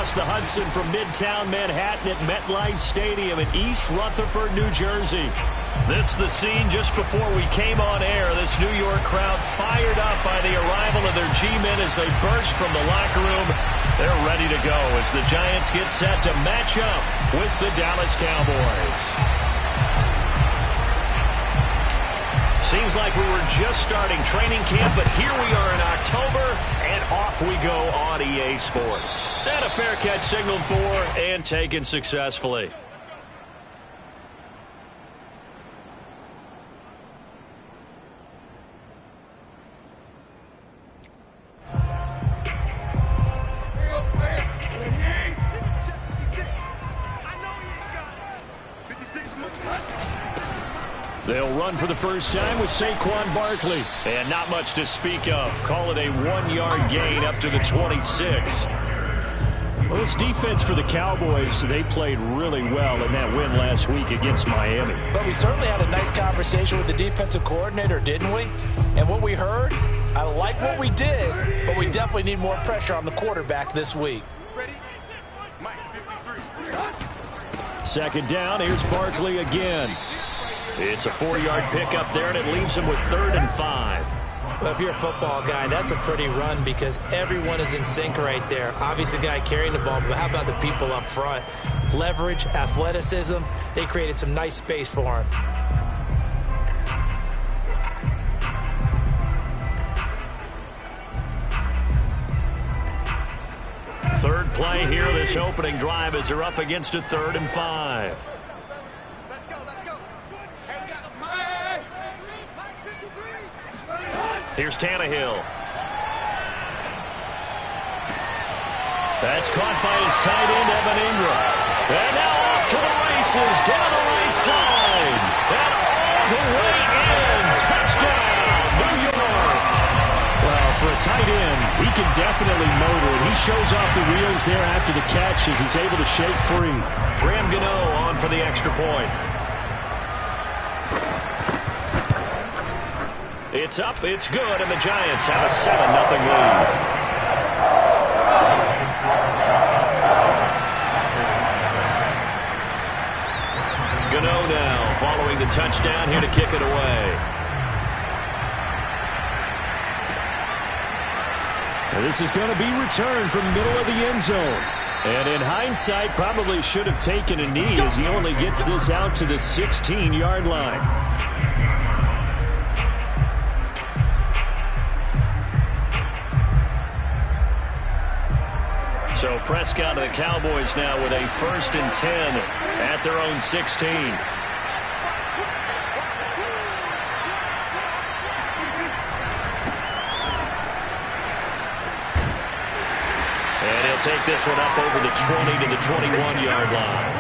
across the Hudson from Midtown Manhattan at MetLife Stadium in East Rutherford, New Jersey. This is the scene just before we came on air. This New York crowd fired up by the arrival of their G-men as they burst from the locker room. They're ready to go as the Giants get set to match up with the Dallas Cowboys. Seems like we were just starting training camp, but here we are in October, and off we go on EA Sports. And a fair catch signaled for and taken successfully. They'll run for the first time with Saquon Barkley. And not much to speak of. Call it a 1-yard gain up to the 26. Well, this defense for the Cowboys, they played really well in that win last week against Miami. But we certainly had a nice conversation with the defensive coordinator, didn't we? And what we heard, I like what we did, but we definitely need more pressure on the quarterback this week. Second down, here's Barkley again. It's a 4-yard pickup there, and it leaves him with 3rd and 5. Well, if you're a football guy, that's a pretty run because everyone is in sync right there. Obviously, the guy carrying the ball, but how about the people up front? Leverage, athleticism, they created some nice space for him. Third play here, this opening drive as they're up against a 3rd and 5. Here's Tannehill. That's caught by his tight end, Evan Ingram. And now off to the races, down the right side. And all the way in. Touchdown, New York. Well, for a tight end, he can definitely motor it. He shows off the wheels there after the catch as he's able to shake free. Graham Gano on for the extra point. It's up, it's good, and the Giants have a 7-0 lead. Gano now following the touchdown here to kick it away. And this is going to be returned from the middle of the end zone. And in hindsight, probably should have taken a knee as he only gets this out to the 16-yard line. So Prescott and the Cowboys now with a 1st and 10 at their own 16. And he'll take this one up over the 20 to the 21-yard line.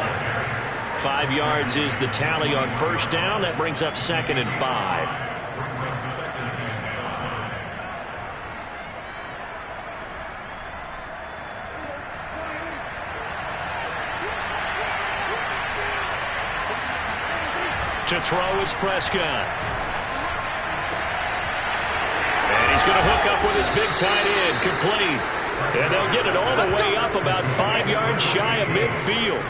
5 yards is the tally on first down. That brings up 2nd and 5. To throw is Prescott. And he's going to hook up with his big tight end, complete. And they'll get it all the way up about 5 yards shy of midfield.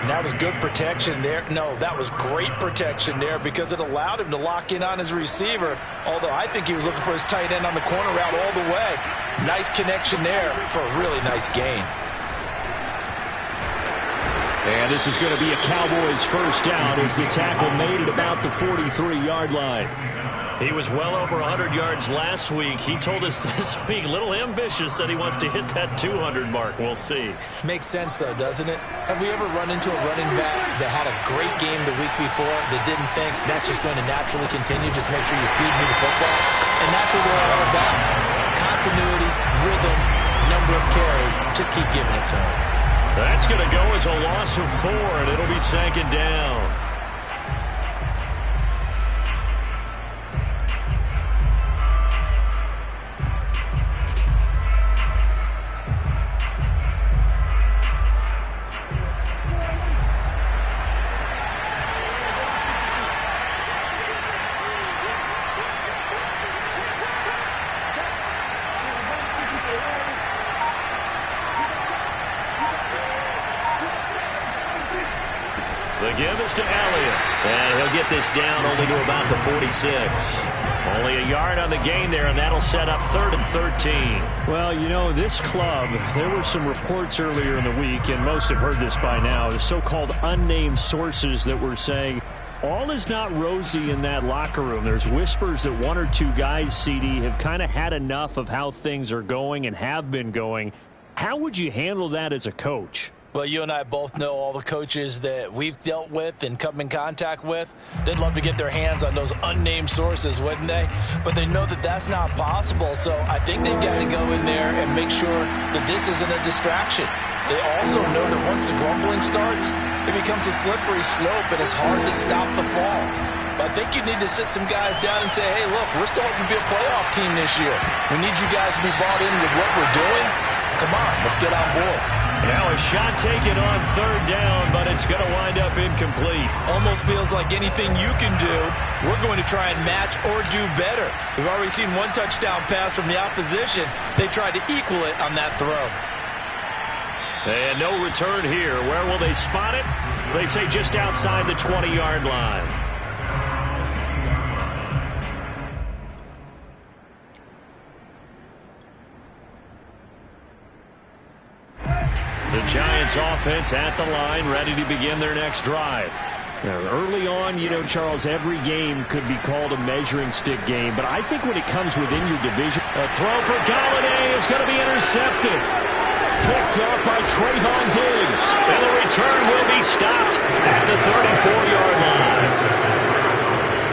And that was good protection there. No, that was great protection there because it allowed him to lock in on his receiver. Although I think he was looking for his tight end on the corner route all the way. Nice connection there for a really nice gain. And this is going to be a Cowboys first down as the tackle made at about the 43-yard line. He was well over 100 yards last week. He told us this week, a little ambitious, said he wants to hit that 200 mark. We'll see. Makes sense, though, doesn't it? Have we ever run into a running back that had a great game the week before that didn't think that's just going to naturally continue? Just make sure you feed me the football. And that's what they're all about. Continuity, rhythm, number of carries. Just keep giving it to him. That's going to go as a loss of 4, and it'll be 2nd down. is to Elliott. And he'll get this down only to about the 46. Only a yard on the gain there, and that'll set up 3rd and 13. Well, you know, this club, there were some reports earlier in the week, and most have heard this by now, the so-called unnamed sources that were saying all is not rosy in that locker room. There's whispers that 1 or 2 guys, CD, have kind of had enough of how things are going and have been going. How would you handle that as a coach? Well, you and I both know all the coaches that we've dealt with and come in contact with. They'd love to get their hands on those unnamed sources, wouldn't they? But they know that that's not possible, so I think they've got to go in there and make sure that this isn't a distraction. They also know that once the grumbling starts, it becomes a slippery slope, and it's hard to stop the fall. But I think you need to sit some guys down and say, hey, look, we're still hoping to be a playoff team this year. We need you guys to be bought in with what we're doing. Come on, let's get on board. Now a shot taken on 3rd down, but it's going to wind up incomplete. Almost feels like anything you can do, we're going to try and match or do better. We've already seen 1 touchdown pass from the opposition. They tried to equal it on that throw. And no return here. Where will they spot it? They say just outside the 20-yard line. The Giants offense at the line, ready to begin their next drive. Now, early on, you know, Charles, every game could be called a measuring stick game, but I think when it comes within your division, a throw for Galladay is going to be intercepted. Picked up by Trayvon Diggs. And the return will be stopped at the 34-yard line.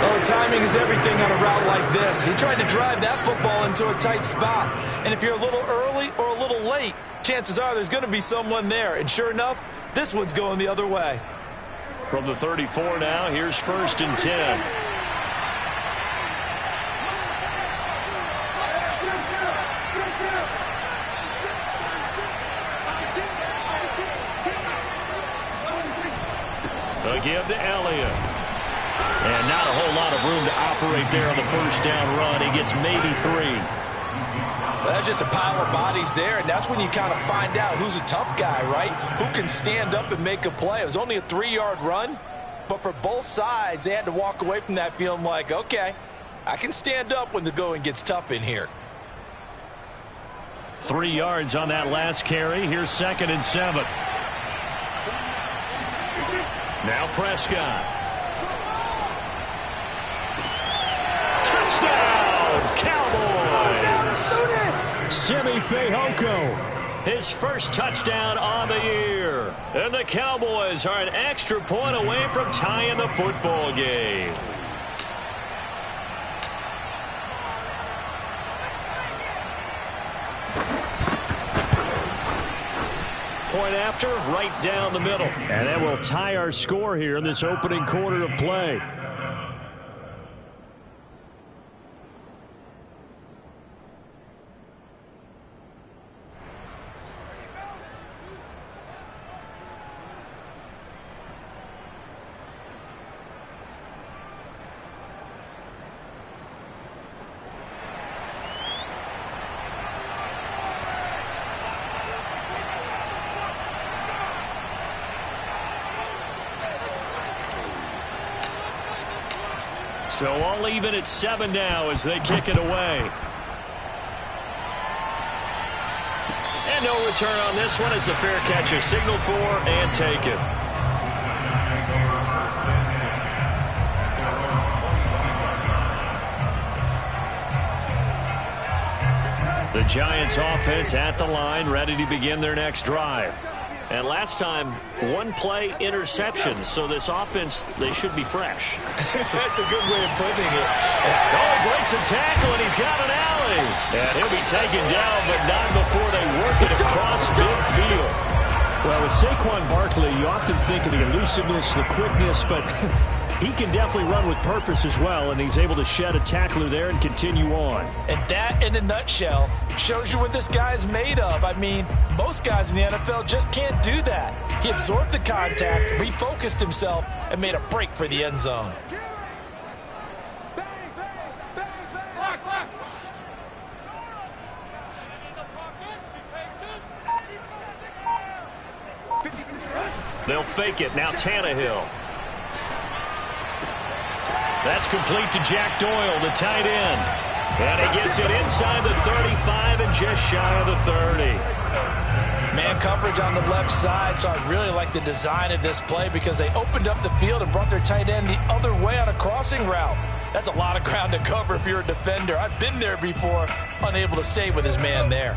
Oh, timing is everything on a route like this. He tried to drive that football into a tight spot. And if you're a little early or a little late, chances are there's going to be someone there. And sure enough, this one's going the other way. From the 34 now, here's 1st and 10. A give to Elliott. And not a whole lot of room to operate there on the 1st down run. He gets maybe 3. Well, that's just a pile of bodies there, and that's when you kind of find out who's a tough guy, right? Who can stand up and make a play. It was only a 3-yard run, but for both sides, they had to walk away from that feeling like, okay, I can stand up when the going gets tough in here. 3 yards on that last carry. Here's 2nd and 7. Now Prescott. Touchdown, Cowboys! Simi Fehoko, his first touchdown on the year. And the Cowboys are an extra point away from tying the football game. Point after, right down the middle. And that will tie our score here in this opening quarter of play. So all even at 7 now as they kick it away. And no return on this one as the fair catch is signaled for and taken. The Giants offense at the line, ready to begin their next drive. And last time, 1 play interception. So this offense, they should be fresh. That's a good way of putting it. Oh, breaks a tackle, and he's got an alley. And he'll be taken down, but not before they work it across midfield. Well, with Saquon Barkley, you often think of the elusiveness, the quickness, but he can definitely run with purpose as well, and he's able to shed a tackler there and continue on. And that, in a nutshell, shows you what this guy's made of. I mean, most guys in the NFL just can't do that. He absorbed the contact, refocused himself, and made a break for the end zone. They'll fake it. Now Tannehill. That's complete to Jack Doyle, the tight end. And he gets it inside the 35 and just shy of the 30. Man coverage on the left side, so I really like the design of this play because they opened up the field and brought their tight end the other way on a crossing route. That's a lot of ground to cover if you're a defender. I've been there before, unable to stay with his man there.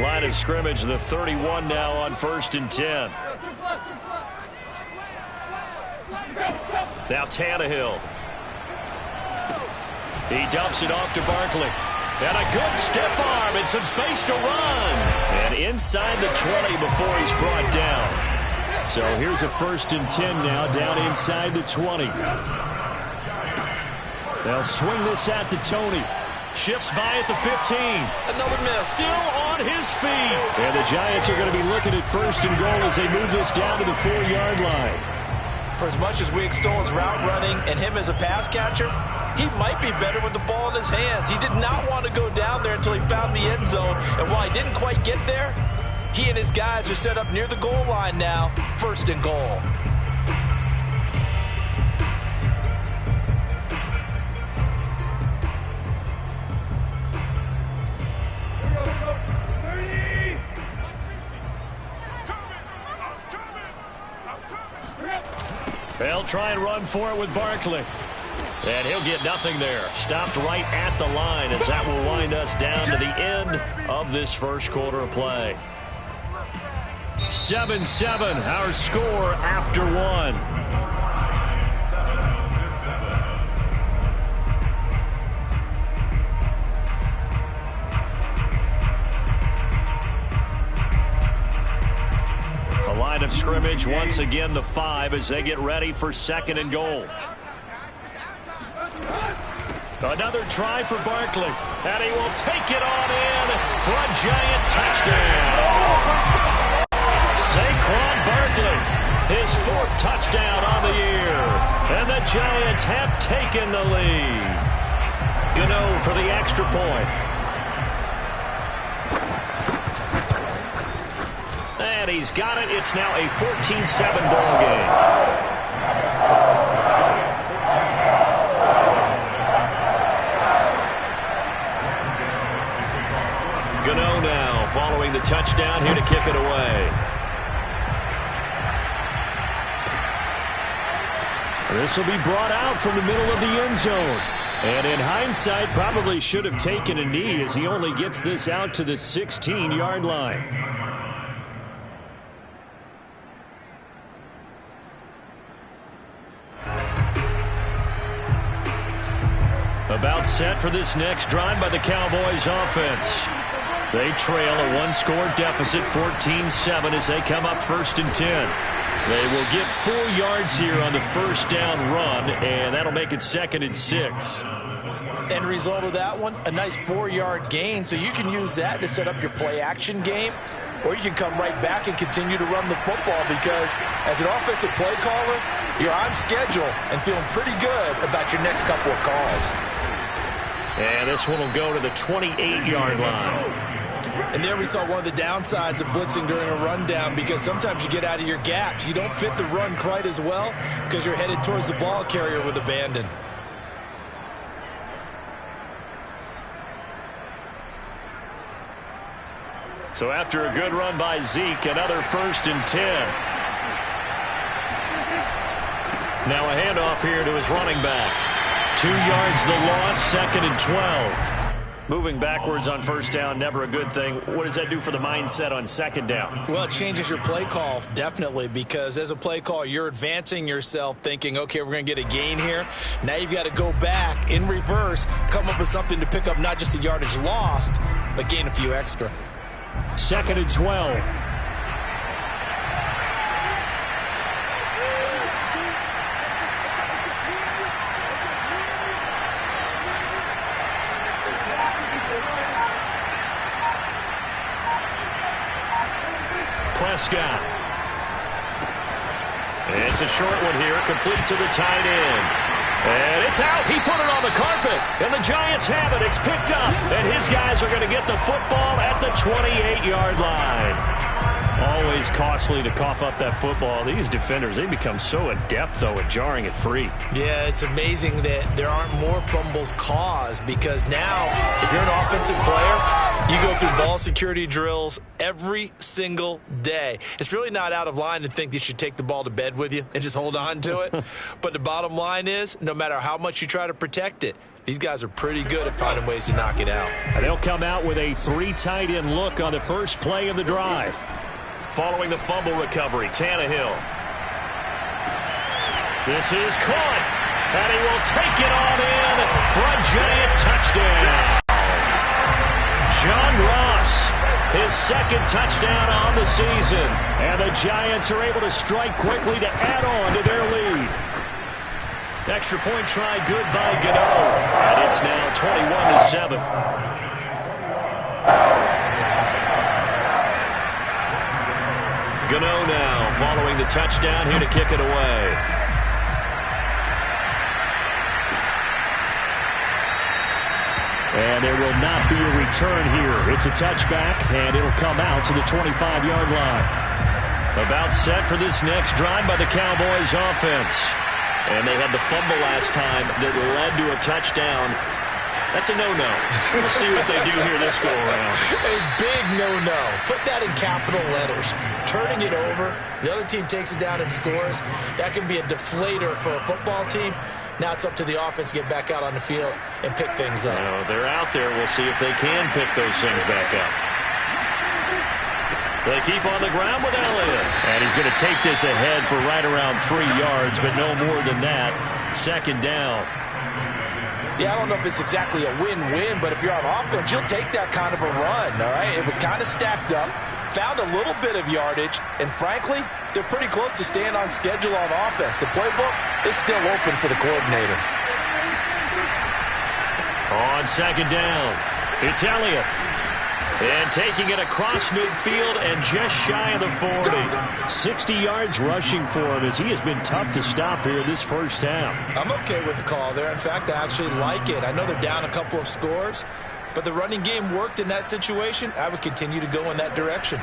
Line of scrimmage, the 31 now on 1st and 10. Now Tannehill. He dumps it off to Barkley. And a good stiff arm and some space to run. And inside the 20 before he's brought down. So here's a 1st and 10 now, down inside the 20. They'll swing this out to Tony. Shifts by at the 15. Another miss. Still on his feet. And the Giants are going to be looking at 1st and goal as they move this down to the 4-yard line. For as much as we extol his route running and him as a pass catcher, he might be better with the ball in his hands. He did not want to go down there until he found the end zone. And while he didn't quite get there, he and his guys are set up near the goal line now. 1st and goal. They'll try and run for it with Barkley. And he'll get nothing there. Stopped right at the line as that will wind us down to the end of this first quarter of play. 7-7, our score after one. A line of scrimmage, once again the 5 as they get ready for 2nd and goal. Another try for Barkley, and he will take it on in for a giant touchdown. Saquon Barkley, his 4th touchdown on the year, and the Giants have taken the lead. Gota for the extra point. And he's got it. It's now a 14-7 ball game. Gota now following the touchdown here to kick it away. This will be brought out from the middle of the end zone. And in hindsight, probably should have taken a knee as he only gets this out to the 16-yard line. About set for this next drive by the Cowboys offense. They trail a 1-score deficit, 14-7, as they come up 1st and 10. They will get 4 yards here on the 1st down run, and that'll make it 2nd and 6. End result of that one, a nice 4-yard gain, so you can use that to set up your play-action game, or you can come right back and continue to run the football because as an offensive play caller, you're on schedule and feeling pretty good about your next couple of calls. And this one will go to the 28-yard line. And there we saw one of the downsides of blitzing during a rundown because sometimes you get out of your gaps. You don't fit the run quite as well because you're headed towards the ball carrier with abandon. So after a good run by Zeke, another 1st and 10. Now a handoff here to his running back. 2 yards the loss, 2nd and 12. Moving backwards on 1st down, never a good thing. What does that do for the mindset on 2nd down? Well, it changes your play call, definitely, because as a play call, you're advancing yourself thinking, okay, we're going to get a gain here. Now you've got to go back in reverse, come up with something to pick up not just the yardage lost, but gain a few extra. 2nd and 12. Prescott. It's a short one here, complete to the tight end. And it's out. He put it on the carpet. And the Giants have it. It's picked up. And his guys are going to get the football at the 28-yard line. Always costly to cough up that football. These defenders, they become so adept, though, at jarring it free. Yeah, it's amazing that there aren't more fumbles caused, because now, if you're an offensive player, you go through ball security drills every single day. It's really not out of line to think that you should take the ball to bed with you and just hold on to it. But the bottom line is, no matter how much you try to protect it, these guys are pretty good at finding ways to knock it out. And they'll come out with a 3 tight end look on the first play of the drive. Following the fumble recovery, Tannehill. This is caught, and he will take it on in for a Giant touchdown. John Ross, his second touchdown on the season, and the Giants are able to strike quickly to add on to their lead. Extra point try good by Gota, and it's now 21-7. Gota now following the touchdown, here to kick it away. And there will not be a return here. It's a touchback, and it'll come out to the 25-yard line. About set for this next drive by the Cowboys offense. And they had the fumble last time that led to a touchdown. That's a no-no. We'll see what they do here this go-around. A big no-no. Put that in capital letters. Turning it over, the other team takes it down and scores. That can be a deflator for a football team. Now it's up to the offense to get back out on the field and pick things up. They're out there. We'll see if they can pick those things back up. They keep on the ground with Elliott. And he's going to take this ahead for right around 3 yards, but no more than that. Second down. Yeah, I don't know if it's exactly a win-win, but if you're on offense, you'll take that kind of a run, all right? It was kind of stacked up, found a little bit of yardage, and frankly, they're pretty close to staying on schedule on offense. The playbook is still open for the coordinator. On second down, it's Elliott. And taking it across midfield and just shy of the 40. 60 yards rushing for him, as he has been tough to stop here this first half. I'm okay with the call there. In fact, I actually like it. I know they're down a couple of scores, but the running game worked in that situation. I would continue to go in that direction.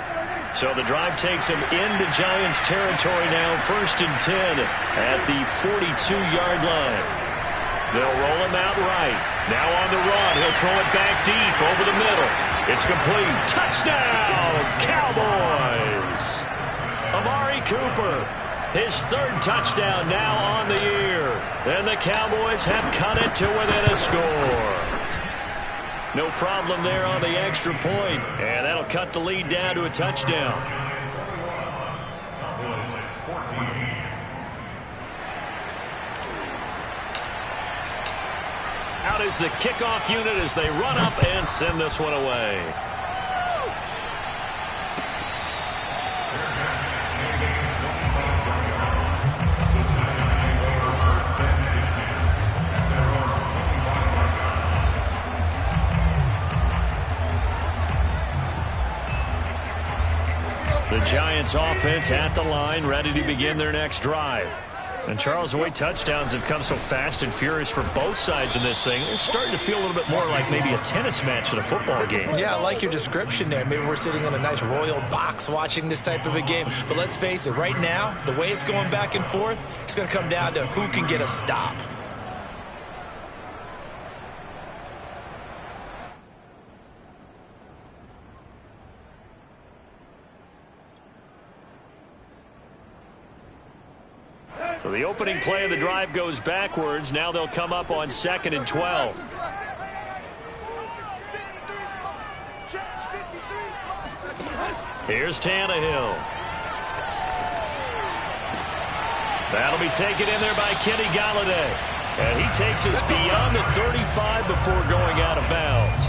So the drive takes him into Giants territory now, 1st and 10 at the 42-yard line. They'll roll him out right. Now on the run. He'll throw it back deep over the middle. It's complete. Touchdown, Cowboys. Amari Cooper, his 3rd touchdown now on the year. And the Cowboys have cut it to within a score. No problem there on the extra point. And that'll cut the lead down to a touchdown. Out is the kickoff unit as they run up and send this one away. The Giants offense at the line, ready to begin their next drive. And Charles, the way touchdowns have come so fast and furious for both sides in this thing, it's starting to feel a little bit more like maybe a tennis match than a football game. Yeah, I like your description there. Maybe we're sitting in a nice royal box watching this type of a game. But let's face it, right now, the way it's going back and forth, it's going to come down to who can get a stop. So the opening play of the drive goes backwards. Now they'll come up on 2nd and 12. Here's Tannehill. That'll be taken in there by Kenny Golladay. And he takes us beyond the 35 before going out of bounds.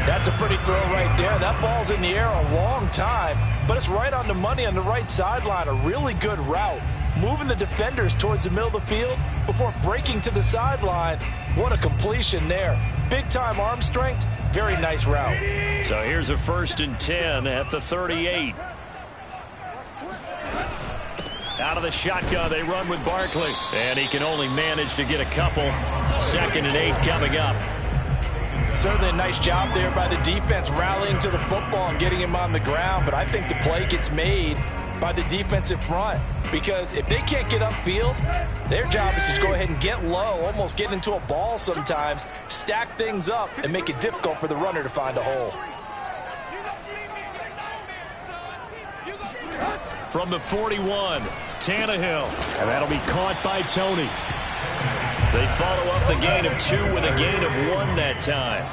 That's a pretty throw right there. That ball's in the air a long time, but it's right on the money on the right sideline. A really good route. Moving the defenders towards the middle of the field before breaking to the sideline. What a completion there. Big-time arm strength. Very nice route. So here's a 1st and 10 at the 38. Out of the shotgun, they run with Barkley. And he can only manage to get a couple. 2nd and 8 coming up. Certainly a nice job there by the defense rallying to the football and getting him on the ground, but I think the play gets made by the defensive front, because if they can't get upfield, their job is to go ahead and get low, almost get into a ball sometimes, stack things up, and make it difficult for the runner to find a hole. From the 41, Tannehill, and that'll be caught by Tony. They follow up the gain of 2 with a gain of 1 that time.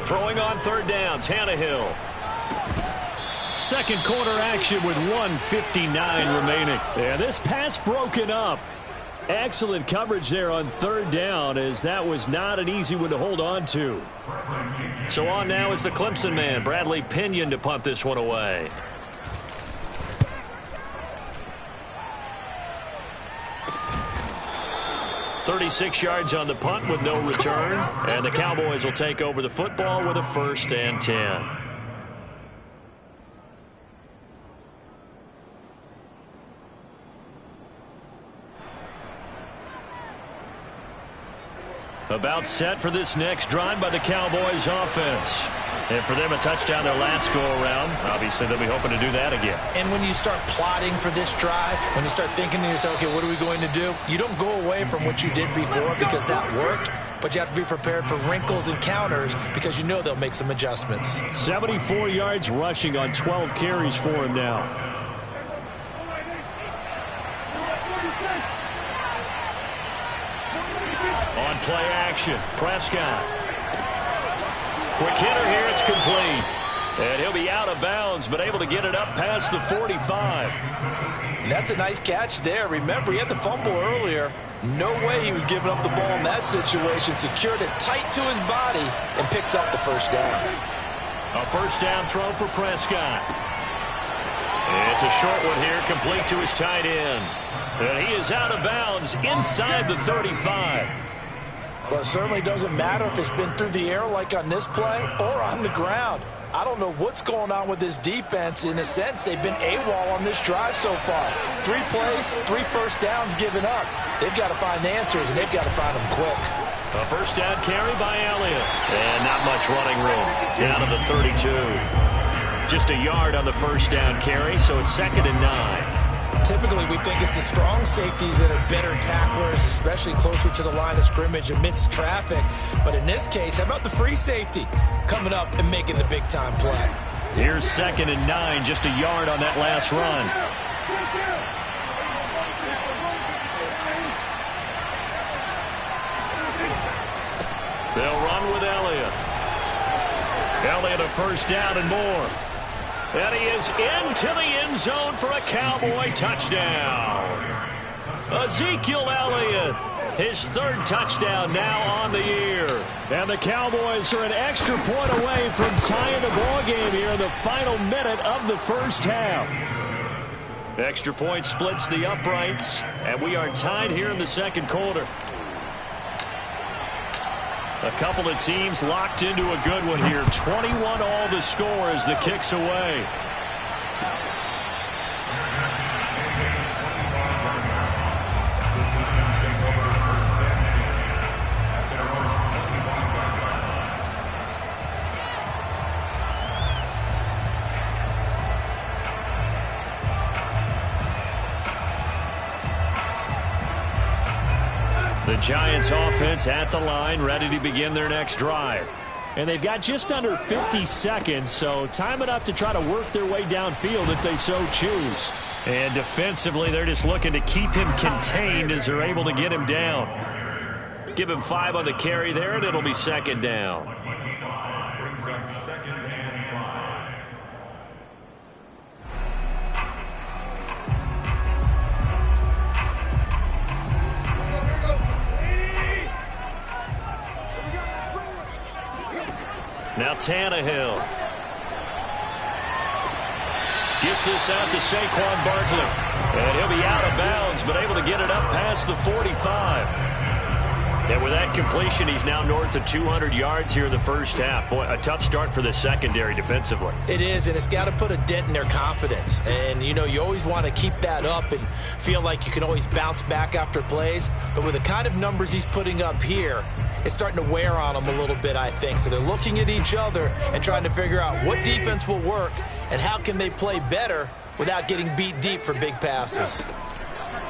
Throwing on 3rd down, Tannehill. Second quarter action with 1:59 remaining. And this pass broken up. Excellent coverage there on 3rd down, as that was not an easy one to hold on to. So on now is the Clemson man, Bradley Pinion, to punt this one away. "36 yards on the punt with no return, and the Cowboys will take over the football with a 1st and 10. About set for this next drive by the Cowboys offense. And for them, a touchdown their last go-around. Obviously, they'll be hoping to do that again. And when you start plotting for this drive, when you start thinking to yourself, okay, what are we going to do? You don't go away from what you did before because that worked, but you have to be prepared for wrinkles and counters because you know they'll make some adjustments. 74 yards rushing on 12 carries for him now. On play action, Prescott. Quick hitter here, it's complete. And he'll be out of bounds, but able to get it up past the 45. That's a nice catch there. Remember, he had the fumble earlier. No way he was giving up the ball in that situation. Secured it tight to his body and picks up the 1st down. A 1st down throw for Prescott. It's a short one here, complete to his tight end. And he is out of bounds inside the 35. Well, it certainly doesn't matter if it's been through the air like on this play or on the ground. I don't know what's going on with this defense. In a sense, they've been AWOL on this drive so far. 3 plays, 3 1st downs given up. They've got to find answers, and they've got to find them quick. A 1st down carry by Elliott. And not much running room. Down to the 32. Just a yard on the 1st down carry, so it's 2nd and 9. Typically, we think it's the strong safeties that are better tacklers, especially closer to the line of scrimmage amidst traffic. But in this case, how about the free safety coming up and making the big-time play? Here's 2nd and 9, just a yard on that last run. They'll run with Elliott. Elliott a 1st down and more. And he is into the end zone for a Cowboy touchdown. Ezekiel Elliott, his 3rd touchdown now on the year. And the Cowboys are an extra point away from tying the ball game here in the final minute of the 1st half. Extra point splits the uprights, and we are tied here in the 2nd quarter. A couple of teams locked into a good one here. 21 all the score as the kick's away. The Giants offense at the line, ready to begin their next drive. And they've got just under 50 seconds, so time enough to try to work their way downfield if they so choose. And defensively, they're just looking to keep him contained as they're able to get him down. Give him 5 on the carry there, and it'll be 2nd down. Brings up 2nd and 5. Now Tannehill gets this out to Saquon Barkley. And he'll be out of bounds, but able to get it up past the 45. And with that completion, he's now north of 200 yards here in the first half. Boy, a tough start for the secondary defensively. It is, and it's got to put a dent in their confidence. And, you know, you always want to keep that up and feel like you can always bounce back after plays. But with the kind of numbers he's putting up here, it's starting to wear on them a little bit, I think. So they're looking at each other and trying to figure out what defense will work and how can they play better without getting beat deep for big passes.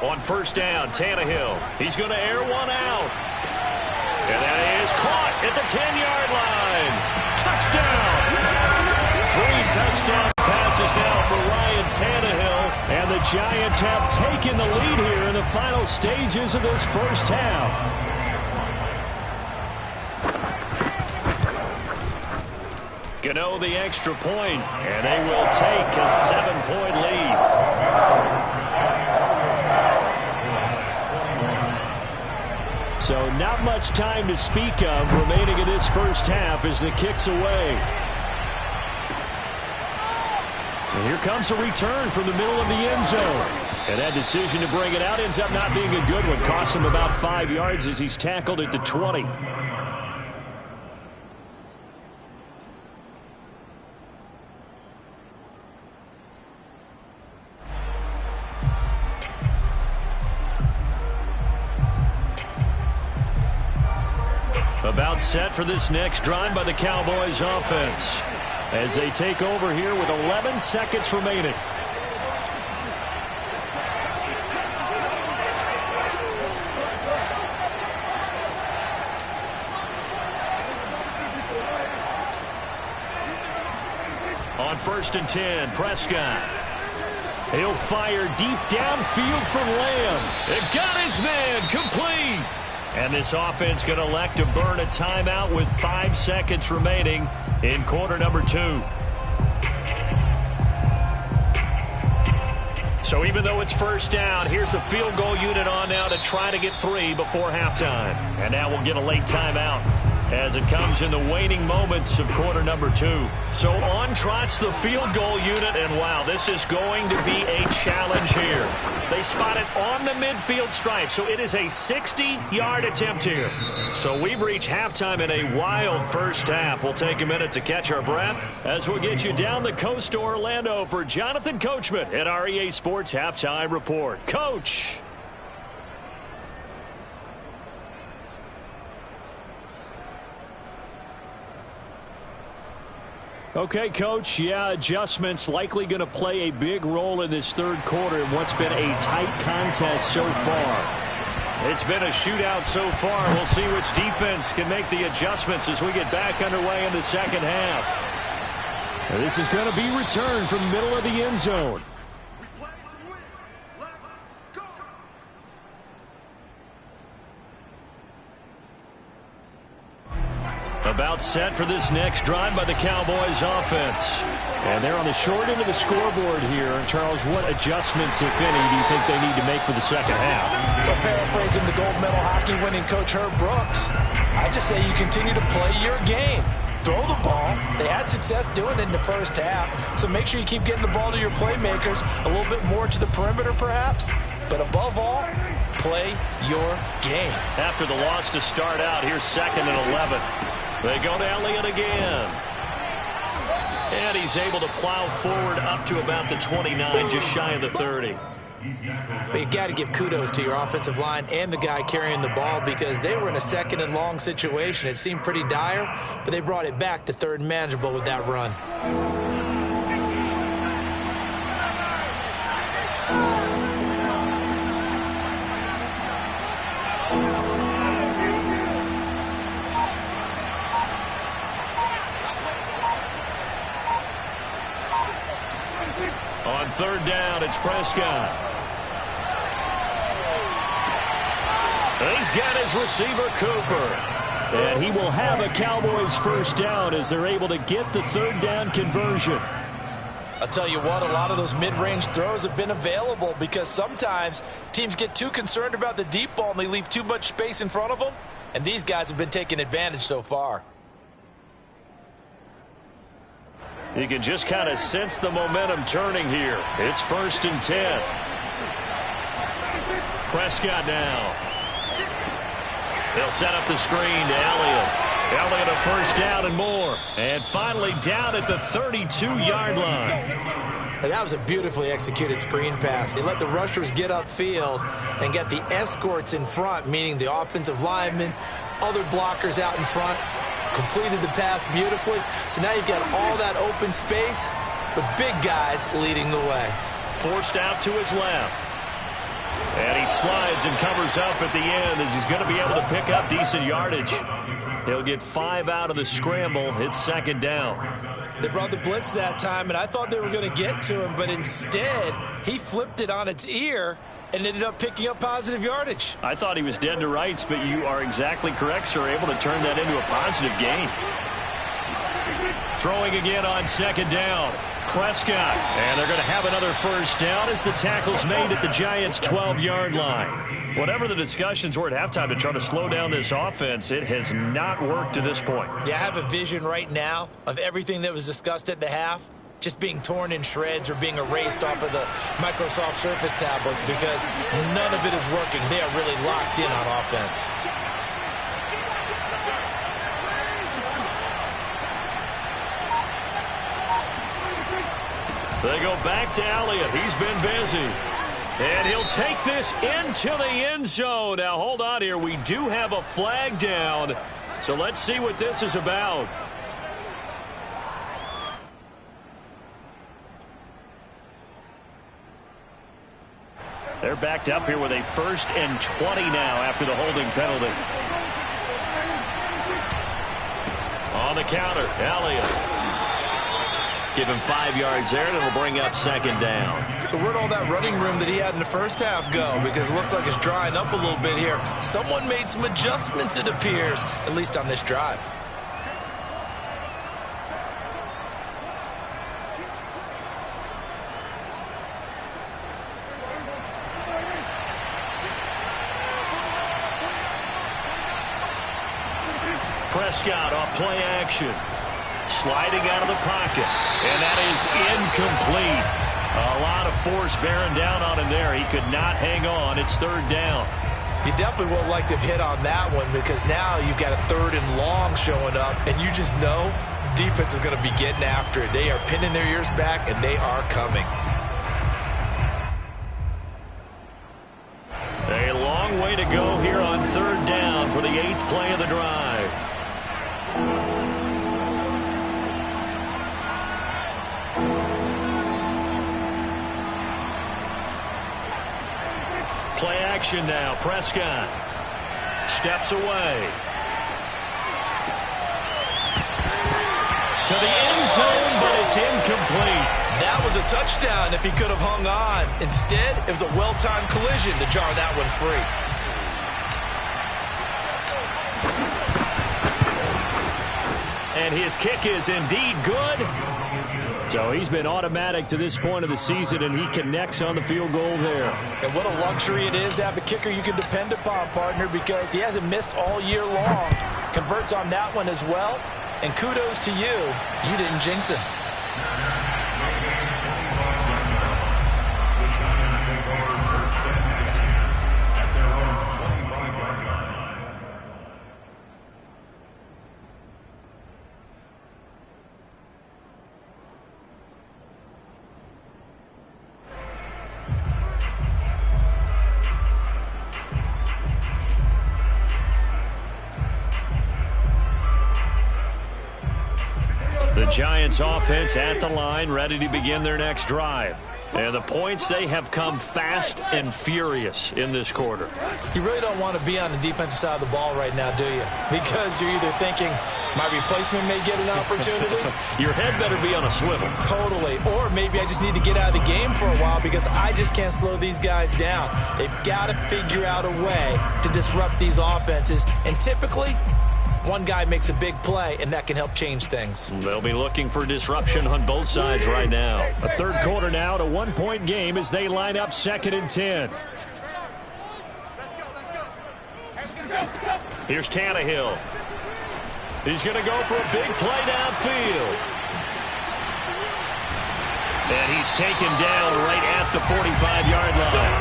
On first down, Tannehill. He's going to air one out. And that is caught at the 10-yard line. Touchdown! 3 touchdown passes now for Ryan Tannehill. And the Giants have taken the lead here in the final stages of this first half. Gano the extra point, and they will take a 7-point lead. So not much time to speak of remaining in this first half as the kick's away. And here comes a return from the middle of the end zone. And that decision to bring it out ends up not being a good one. Costs him about 5 yards as he's tackled at the 20. About set for this next drive by the Cowboys offense as they take over here with 11 seconds remaining. On first and 10, Prescott. He'll fire deep downfield for Lamb. It got his man complete. And this offense going to elect to burn a timeout with 5 seconds remaining in quarter number 2. So even though it's first down, here's the field goal unit on now to try to get 3 before halftime. And now we'll get a late timeout as it comes in the waning moments of quarter number 2. So on trots the field goal unit, and wow, this is going to be a challenge here. They spot it on the midfield stripe, so it is a 60-yard attempt here. So we've reached halftime in a wild first half. We'll take a minute to catch our breath as we'll get you down the coast to Orlando for Jonathan Coachman at our EA Sports Halftime Report. Coach! Okay, Coach, yeah, adjustments likely going to play a big role in this third quarter in what's been a tight contest so far. It's been a shootout so far. We'll see which defense can make the adjustments as we get back underway in the second half. And this is going to be returned from the middle of the end zone. About set for this next drive by the Cowboys offense. And they're on the short end of the scoreboard here. Charles, what adjustments, if any, do you think they need to make for the second half? Well, paraphrasing the gold medal hockey winning coach Herb Brooks, I just say you continue to play your game. Throw the ball. They had success doing it in the first half, so make sure you keep getting the ball to your playmakers, a little bit more to the perimeter perhaps, but above all, play your game. After the loss to start out, here's 2nd and 11. They go to Elliott again. And he's able to plow forward up to about the 29, just shy of the 30. But you got to give kudos to your offensive line and the guy carrying the ball because they were in a 2nd and long situation. It seemed pretty dire, but they brought it back to 3rd and manageable with that run. On 3rd down, it's Prescott. He's got his receiver, Cooper. And he will have a Cowboys first down as they're able to get the 3rd down conversion. I'll tell you what, a lot of those mid-range throws have been available because sometimes teams get too concerned about the deep ball and they leave too much space in front of them. And these guys have been taking advantage so far. You can just kind of sense the momentum turning here. It's 1st and 10. Prescott now. They'll set up the screen to Elliott. Elliott a first down and more. And finally down at the 32-yard line. And that was a beautifully executed screen pass. They let the rushers get upfield and get the escorts in front, meaning the offensive linemen, other blockers out in front, completed the pass beautifully. So now you've got all that open space with big guys leading the way. Forced out to his left. And he slides and covers up at the end as he's going to be able to pick up decent yardage. He'll get 5 out of the scramble. It's second down. They brought the blitz that time, and I thought they were going to get to him, but instead he flipped it on its ear and ended up picking up positive yardage. I thought he was dead to rights, but you are exactly correct, sir. Able to turn that into a positive gain. Throwing again on second down. Prescott. And they're going to have another first down as the tackle's made at the Giants' 12-yard line. Whatever the discussions were at halftime to try to slow down this offense, it has not worked to this point. Yeah, I have a vision right now of everything that was discussed at the half just being torn in shreds or being erased off of the Microsoft Surface tablets because none of it is working. They are really locked in on offense. They go back to Elliott. He's been busy. And he'll take this into the end zone. Now, hold on here. We do have a flag down. So let's see what this is about. They're backed up here with a 1st and 20 now after the holding penalty. On the counter, Elliott. Give him 5 yards there, and it'll bring up second down. So where'd all that running room that he had in the first half go? Because it looks like it's drying up a little bit here. Someone made some adjustments, it appears, at least on this drive. Prescott off play action. Sliding out of the pocket. And that is incomplete. A lot of force bearing down on him there. He could not hang on. It's 3rd down. You definitely would like to have hit on that one because now you've got a 3rd and long showing up, and you just know defense is going to be getting after it. They are pinning their ears back, and they are coming. A long way to go here on 3rd down for the 8th play of the drive. Play action now. Prescott steps away. To the end zone, but it's incomplete. That was a touchdown if he could have hung on. Instead, it was a well-timed collision to jar that one free. And his kick is indeed good. So he's been automatic to this point of the season, and he connects on the field goal there. And what a luxury it is to have a kicker you can depend upon, partner, because he hasn't missed all year long. Converts on that one as well. And kudos to you. You didn't jinx him. The Giants offense at the line, ready to begin their next drive. And the points, they have come fast and furious in this quarter. You really don't want to be on the defensive side of the ball right now, do you? Because you're either thinking, my replacement may get an opportunity. Your head better be on a swivel. Totally. Or maybe I just need to get out of the game for a while because I just can't slow these guys down. They've got to figure out a way to disrupt these offenses. And typically, one guy makes a big play, and that can help change things. They'll be looking for disruption on both sides right now. A 3rd quarter now, a 1-point game as they line up 2nd and 10. Here's Tannehill. He's going to go for a big play downfield. And he's taken down right at the 45-yard line.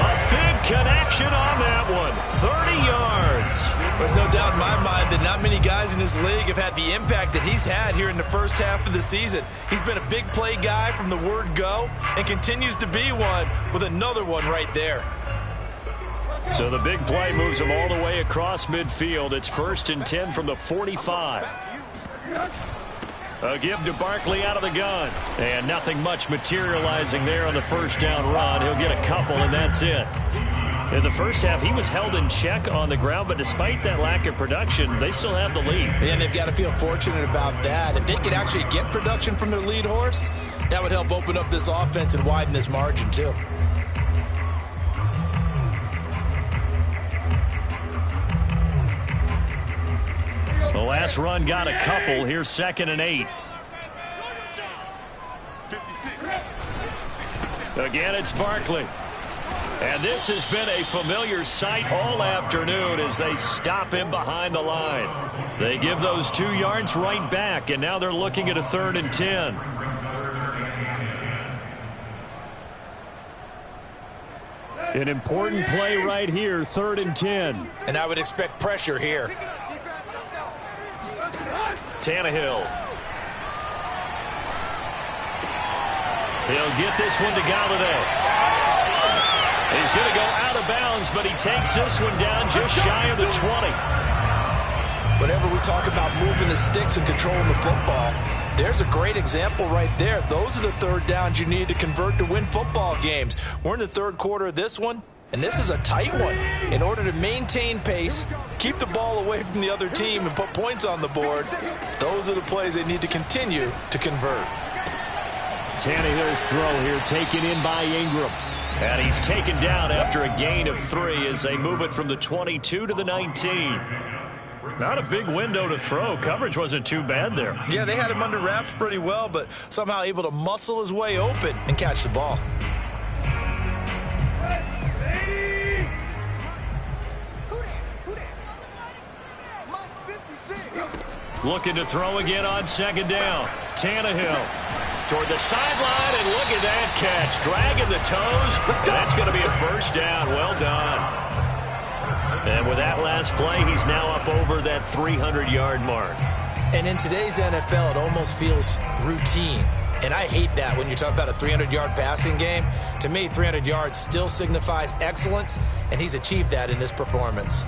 A big connection on that one. 30 yards. There's no doubt in my mind that not many guys in this league have had the impact that he's had here in the first half of the season. He's been a big play guy from the word go and continues to be one with another one right there. So the big play moves him all the way across midfield. It's 1st and 10 from the 45. A give to Barkley out of the gun. And nothing much materializing there on the first down run. He'll get a couple, and that's it. In the first half, he was held in check on the ground, but despite that lack of production, they still have the lead. And they've got to feel fortunate about that. If they could actually get production from their lead horse, that would help open up this offense and widen this margin, too. The last run got a couple. Here's 2nd and 8. Again, it's Barkley. And this has been a familiar sight all afternoon as they stop him behind the line. They give those 2 yards right back, and now they're looking at a 3rd and 10. An important play right here, 3rd and 10. And I would expect pressure here. Tannehill. He'll get this one to Gota. He's going to go out of bounds, but he takes this one down just shy of the 20. Whenever we talk about moving the sticks and controlling the football, there's a great example right there. Those are the 3rd downs you need to convert to win football games. We're in the 3rd quarter of this one, and this is a tight one. In order to maintain pace, keep the ball away from the other team, and put points on the board, those are the plays they need to continue to convert. Tannehill's throw here taken in by Ingram. And he's taken down after a gain of 3 as they move it from the 22 to the 19. Not a big window to throw. Coverage wasn't too bad there. Yeah, they had him under wraps pretty well, but somehow able to muscle his way open And catch the ball. Looking to throw again on 2nd down. Tannehill toward the sideline, and look at that catch. Dragging the toes. That's going to be a 1st down. Well done. And with that last play, he's now up over that 300-yard mark. And in today's NFL, it almost feels routine. And I hate that when you talk about a 300-yard passing game. To me, 300 yards still signifies excellence, and he's achieved that in this performance.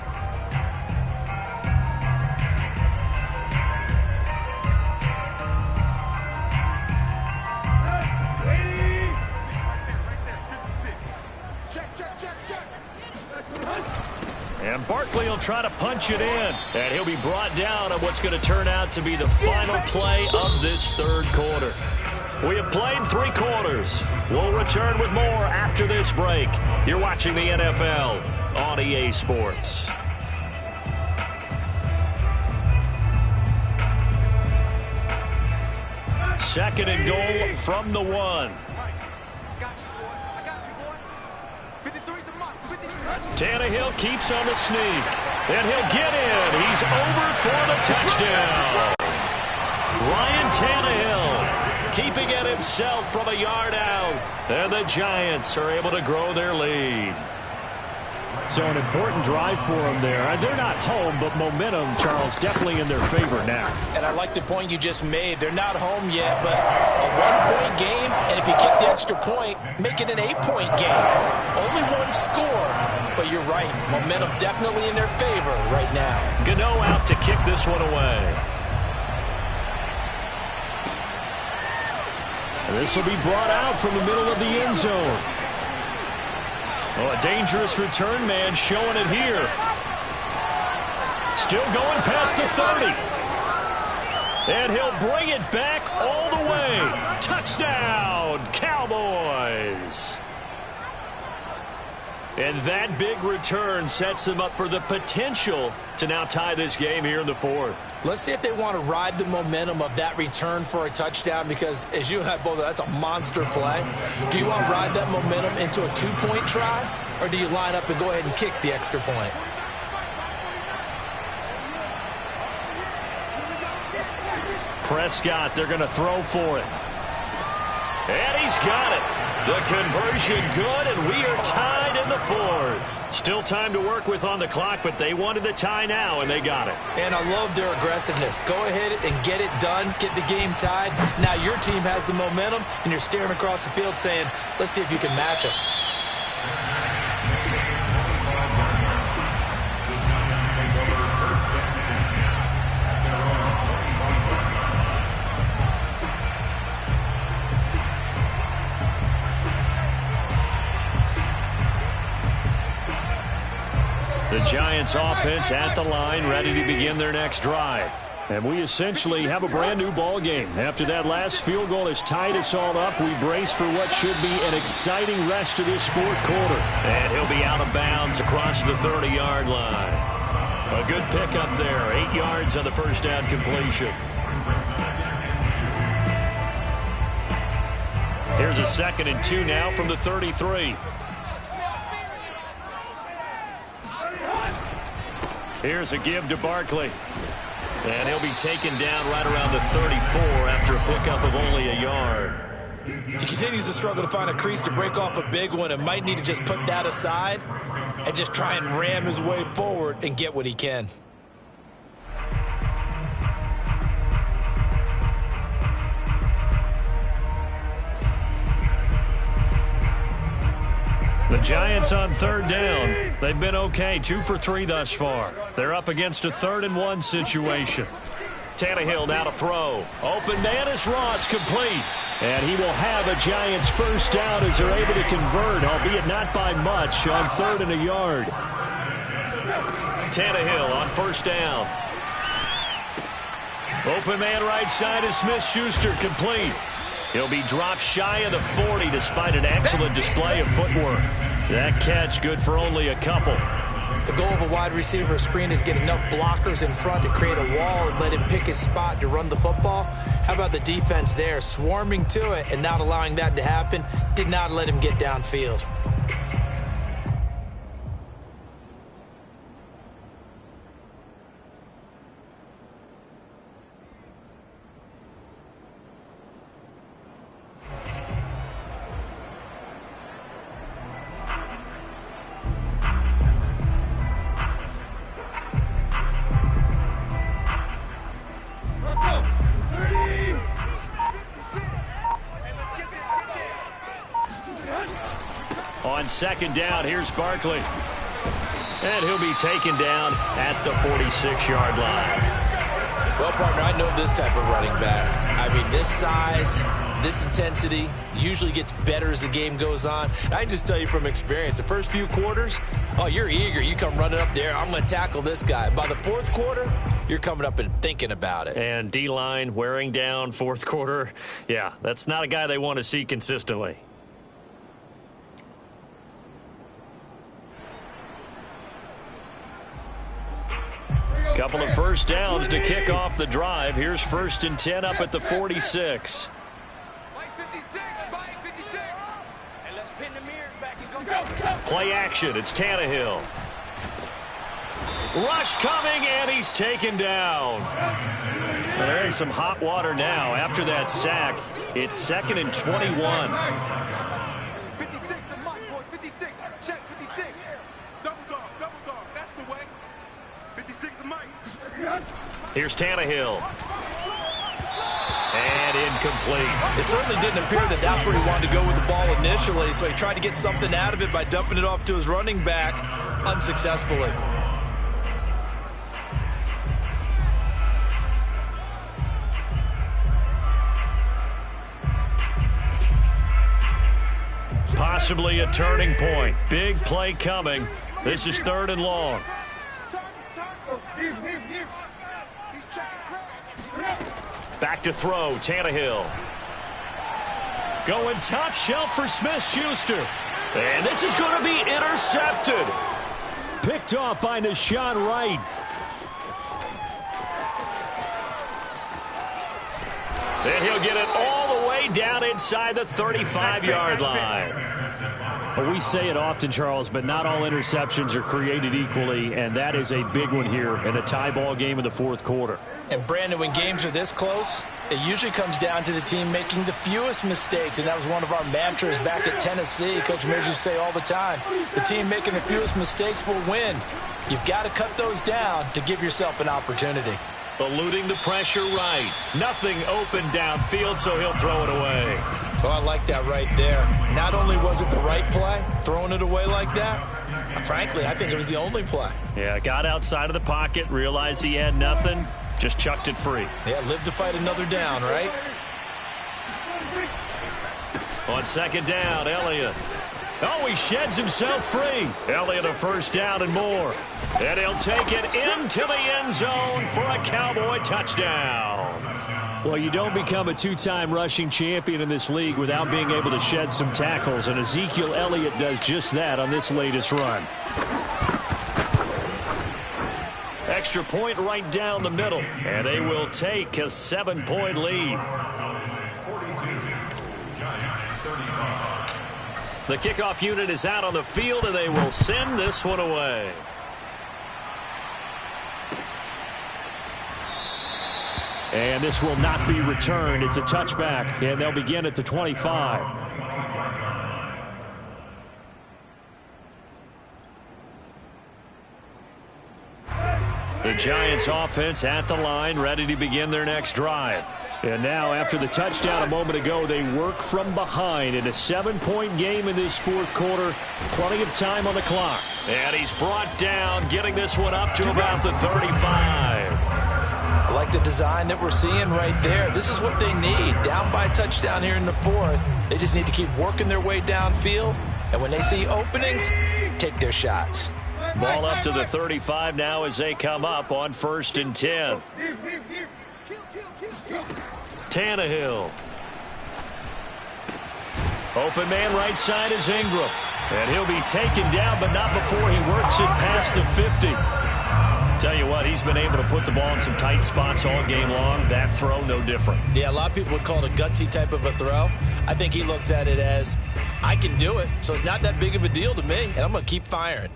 And Barkley will try to punch it in. And he'll be brought down on what's going to turn out to be the final play of this 3rd quarter. We have played 3 quarters. We'll return with more after this break. You're watching the NFL on EA Sports. Second and goal from the 1. Tannehill keeps on the sneak, and he'll get in. He's over for the touchdown. Ryan Tannehill keeping it himself from a yard out, and the Giants are able to grow their lead. So an important drive for them there. They're not home, but momentum, Charles, definitely in their favor now. And I like the point you just made. They're not home yet, but a 1-point game, and if you kick the extra point, make it an 8-point game. Only 1 score, but you're right. Momentum definitely in their favor right now. Gota out to kick this one away. And this will be brought out from the middle of the end zone. Oh, a dangerous return man showing it here. Still going past the 30. And he'll bring it back all the way. Touchdown, Cowboys. And that big return sets them up for the potential to now tie this game here in the 4th. Let's see if they want to ride the momentum of that return for a touchdown, because as you and I both know, that's a monster play. Do you want to ride that momentum into a 2-point try, or do you line up and go ahead and kick the extra point? Prescott, they're going to throw for it. And he's got it. The conversion good, and we are tied in the fourth. Still time to work with on the clock, but they wanted the tie now, and they got it. And I love their aggressiveness. Go ahead and get it done. Get the game tied. Now your team has the momentum, and you're staring across the field saying, let's see if you can match us. The Giants offense at the line, ready to begin their next drive. And we essentially have a brand new ball game. After that last field goal has tied us all up, we brace for what should be an exciting rest of this fourth quarter. And he'll be out of bounds across the 30-yard line. A good pickup there, 8 yards on the first down completion. Here's a 2nd and 2 now from the 33. Here's a give to Barkley. And he'll be taken down right around the 34 after a pickup of only a yard. He continues to struggle to find a crease to break off a big one and might need to just put that aside and just try and ram his way forward and get what he can. The Giants on 3rd down. They've been okay, 2 for 3 thus far. They're up against a 3rd and 1 situation. Tannehill now to throw. Open man is Ross, complete. And he will have a Giants first down as they're able to convert, albeit not by much, on 3rd and a yard. Tannehill on 1st down. Open man right side is Smith-Schuster, complete. He'll be dropped shy of the 40 despite an excellent display of footwork. That catch good for only a couple. The goal of a wide receiver screen is get enough blockers in front to create a wall and let him pick his spot to run the football. How about the defense there, swarming to it and not allowing that to happen? Did not let him get downfield. On 2nd down, here's Barkley. And he'll be taken down at the 46-yard line. Well, partner, I know this type of running back. I mean, this size, this intensity usually gets better as the game goes on. And I can just tell you from experience, the first few quarters, oh, you're eager. You come running up there, I'm going to tackle this guy. By the 4th quarter, you're coming up and thinking about it. And D-line wearing down 4th quarter. Yeah, that's not a guy they want to see consistently. Couple of first downs to kick off the drive. Here's 1st and 10 up at the 46. Play action. It's Tannehill. Rush coming, and he's taken down. Well, they're in some hot water now. After that sack, it's 2nd and 21. 56, the mic, boys. 56. Check 56. Double dog. That's the way. 56, the mic. Here's Tannehill. And incomplete. It certainly didn't appear that that's where he wanted to go with the ball initially, so he tried to get something out of it by dumping it off to his running back unsuccessfully. Possibly a turning point. Big play coming. This is 3rd and long. Back to throw, Tannehill. Going top shelf for Smith-Schuster. And this is going to be intercepted. Picked off by Nashawn Wright. And he'll get it all the way down inside the 35-yard line. Well, we say it often, Charles, but not all interceptions are created equally, and that is a big one here in a tie ball game in the fourth quarter. And, Brandon, when games are this close, it usually comes down to the team making the fewest mistakes, and that was one of our mantras back at Tennessee. Coach Mears used to say all the time, the team making the fewest mistakes will win. You've got to cut those down to give yourself an opportunity. Eluding the pressure right. Nothing open downfield, so he'll throw it away. Oh, I like that right there. Not only was it the right play, throwing it away like that, frankly, I think it was the only play. Yeah, got outside of the pocket, realized he had nothing, just chucked it free. Yeah, live to fight another down, right? On second down, Elliott. Oh, he sheds himself free. Elliott a first down and more. And he'll take it into the end zone for a Cowboy touchdown. Well, you don't become a two-time rushing champion in this league without being able to shed some tackles, and Ezekiel Elliott does just that on this latest run. Extra point right down the middle, and they will take a 7-point lead. The kickoff unit is out on the field, and they will send this one away. And this will not be returned. It's a touchback, and they'll begin at the 25. The Giants offense at the line, ready to begin their next drive. And now, after the touchdown a moment ago, they work from behind in a 7-point game in this fourth quarter. Plenty of time on the clock. And he's brought down, getting this one up to about the 35. I like the design that we're seeing right there. This is what they need. Down by a touchdown here in the fourth. They just need to keep working their way downfield. And when they see openings, take their shots. Ball up to the 35 now as they come up on 1st and 10. Tannehill. Open man right side is Ingram. And he'll be taken down, but not before he works it past the 50. Tell you what, he's been able to put the ball in some tight spots all game long. That throw, no different. Yeah, a lot of people would call it a gutsy type of a throw. I think he looks at it as, I can do it, so it's not that big of a deal to me, and I'm going to keep firing.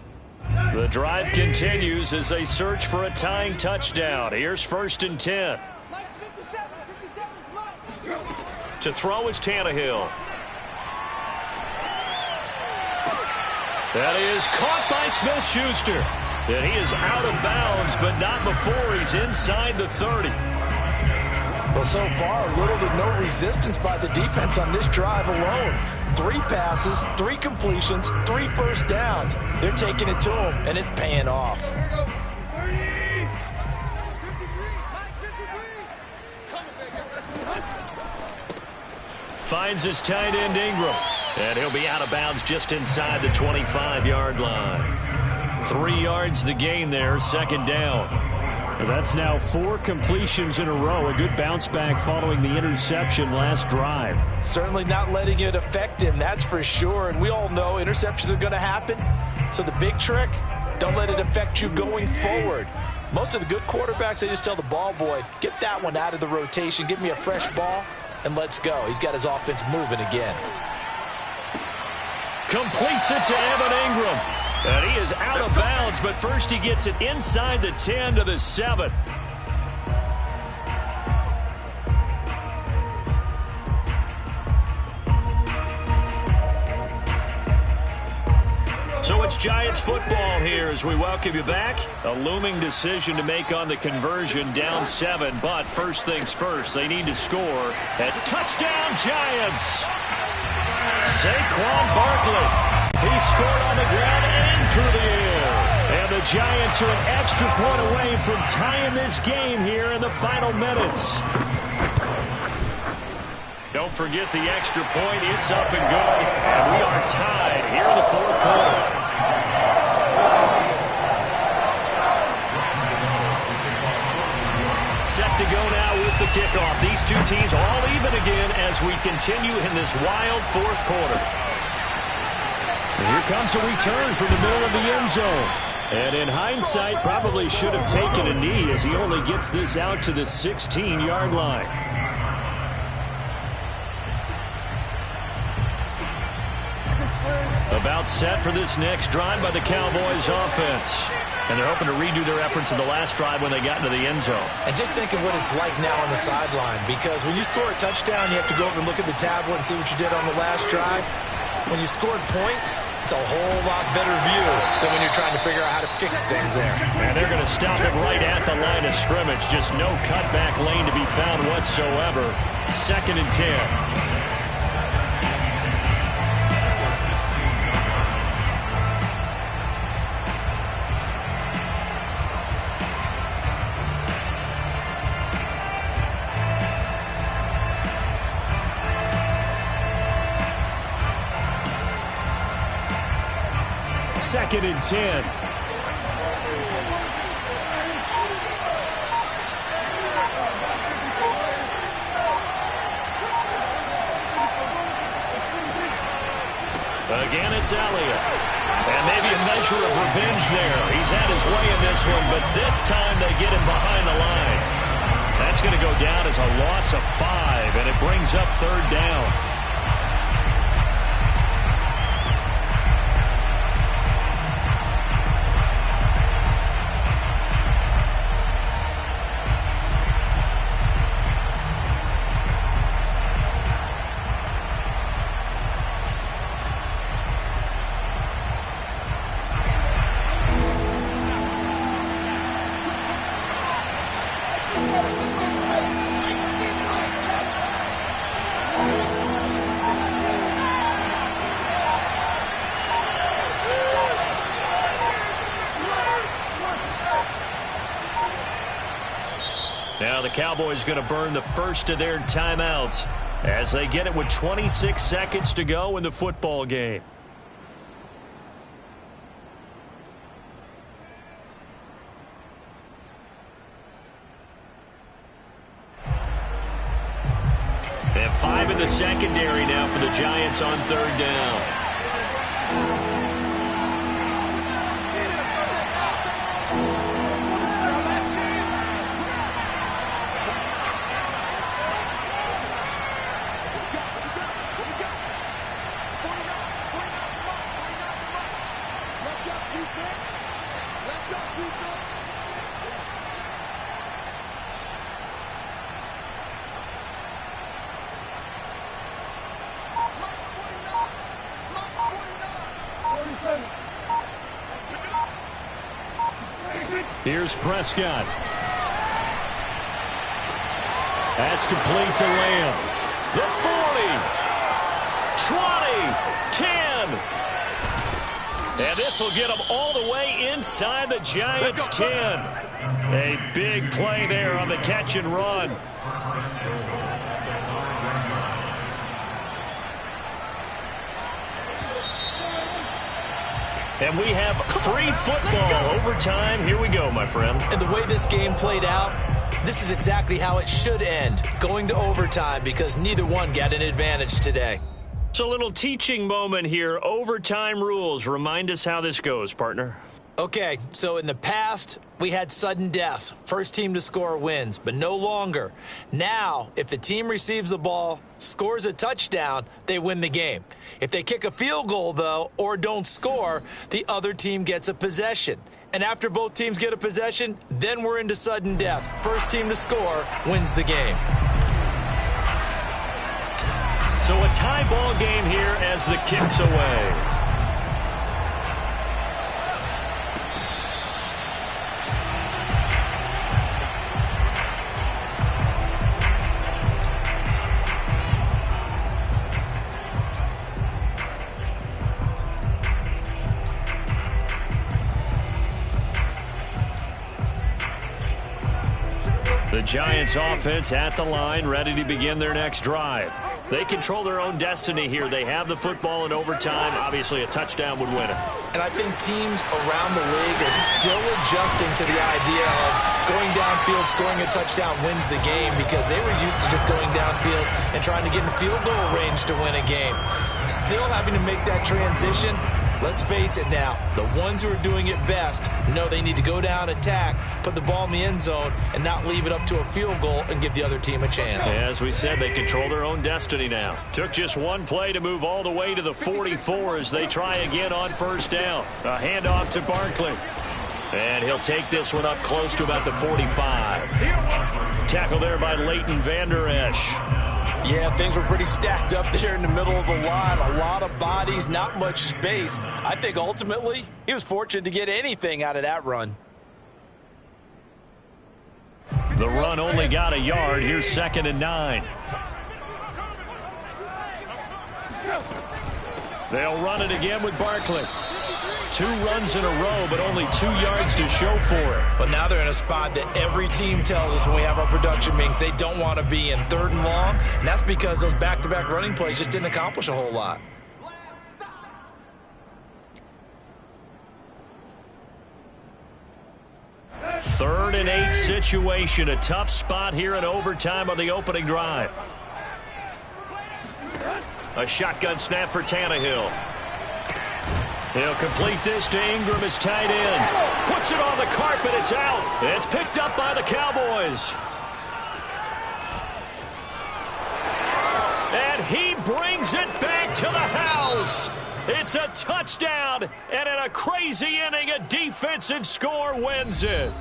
The drive continues as they search for a tying touchdown. Here's 1st and 10. To throw is Tannehill. That is caught by Smith-Schuster. And he is out of bounds, but not before he's inside the 30. Well, so far, little to no resistance by the defense on this drive alone. 3 passes, 3 completions, 3 first downs. They're taking it to him, and it's paying off. Finds his tight end Ingram. And he'll be out of bounds just inside the 25-yard line. 3 yards the gain there, 2nd down. That's now 4 completions in a row. A good bounce back following the interception last drive. Certainly not letting it affect him, that's for sure. And we all know interceptions are going to happen. So the big trick, don't let it affect you going forward. Most of the good quarterbacks, they just tell the ball boy, get that one out of the rotation, give me a fresh ball, and let's go. He's got his offense moving again. Completes it to Evan Ingram. And he is out of bounds, but first he gets it inside the 10 to the 7. So it's Giants football here as we welcome you back. A looming decision to make on the conversion, down 7. But first things first, they need to score. And touchdown Giants! Saquon Barkley. He scored on the ground and through the air. And the Giants are an extra point away from tying this game here in the final minutes. Don't forget the extra point. It's up and good. And we are tied here in the fourth quarter. Set to go now with the kickoff. These two teams all even again as we continue in this wild fourth quarter. And here comes a return from the middle of the end zone. And in hindsight, probably should have taken a knee as he only gets this out to the 16-yard line. About set for this next drive by the Cowboys offense. And they're hoping to redo their efforts in the last drive when they got into the end zone. And just think of what it's like now on the sideline, because when you score a touchdown, you have to go over and look at the tablet and see what you did on the last drive. When you scored points, it's a whole lot better view than when you're trying to figure out how to fix things there. And they're going to stop it right at the line of scrimmage. Just no cutback lane to be found whatsoever. 2nd and 10. Second and 10. Again, it's Elliott. And maybe a measure of revenge there. He's had his way in this one, but this time they get him behind the line. That's going to go down as a loss of 5, and it brings up 3rd down. Now the Cowboys going to burn the first of their timeouts as they get it with 26 seconds to go in the football game. And 5 in the secondary now for the Giants on 3rd down. Here's Prescott. That's complete to Lamb. The 40, 20, 10. And this will get them all the way inside the Giants' 10. A big play there on the catch and run. And we have free football overtime. Here we go, my friend. And the way this game played out, this is exactly how it should end, going to overtime, because neither one got an advantage today. So a little teaching moment here. Overtime rules. Remind us how this goes, partner. Okay, so in the past, we had sudden death. First team to score wins, but no longer. Now, if the team receives the ball, scores a touchdown, they win the game. If they kick a field goal, though, or don't score, the other team gets a possession. And after both teams get a possession, then we're into sudden death. First team to score wins the game. So a tie ball game here as the kick's away. The Giants offense at the line, ready to begin their next drive. They control their own destiny here. They have the football in overtime. Obviously, a touchdown would win it. And I think teams around the league are still adjusting to the idea of going downfield, scoring a touchdown wins the game, because they were used to just going downfield and trying to get in field goal range to win a game. Still having to make that transition. Let's face it now, the ones who are doing it best know they need to go down, attack, put the ball in the end zone, and not leave it up to a field goal and give the other team a chance. As we said, they control their own destiny now. Took just one play to move all the way to the 44 as they try again on first down. A handoff to Barkley. And he'll take this one up close to about the 45. Tackle there by Leighton Vander Esch. Yeah, things were pretty stacked up there in the middle of the line. A lot of bodies, not much space. I think ultimately he was fortunate to get anything out of that run. The run only got a yard. Here's 2nd and 9. They'll run it again with Barkley. 2 runs in a row, but only 2 yards to show for it. But now they're in a spot that every team tells us when we have our production meetings they don't want to be in, 3rd and long. And that's because those back-to-back running plays just didn't accomplish a whole lot. Third and 8 situation. A tough spot here in overtime on the opening drive. A shotgun snap for Tannehill. He'll complete this to Ingram as tight end. Puts it on the carpet. It's out. It's picked up by the Cowboys. And he brings it back to the house. It's a touchdown. And in a crazy inning, a defensive score wins it.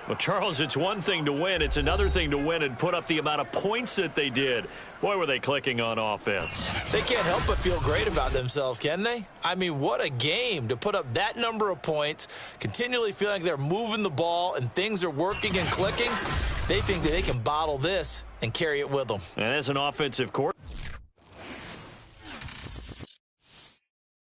Well, Charles, it's one thing to win. It's another thing to win and put up the amount of points that they did. Boy, were they clicking on offense. They can't help but feel great about themselves, can they? I mean, what a game to put up that number of points, continually feeling like they're moving the ball and things are working and clicking. They think that they can bottle this and carry it with them. And as an offensive coordinator,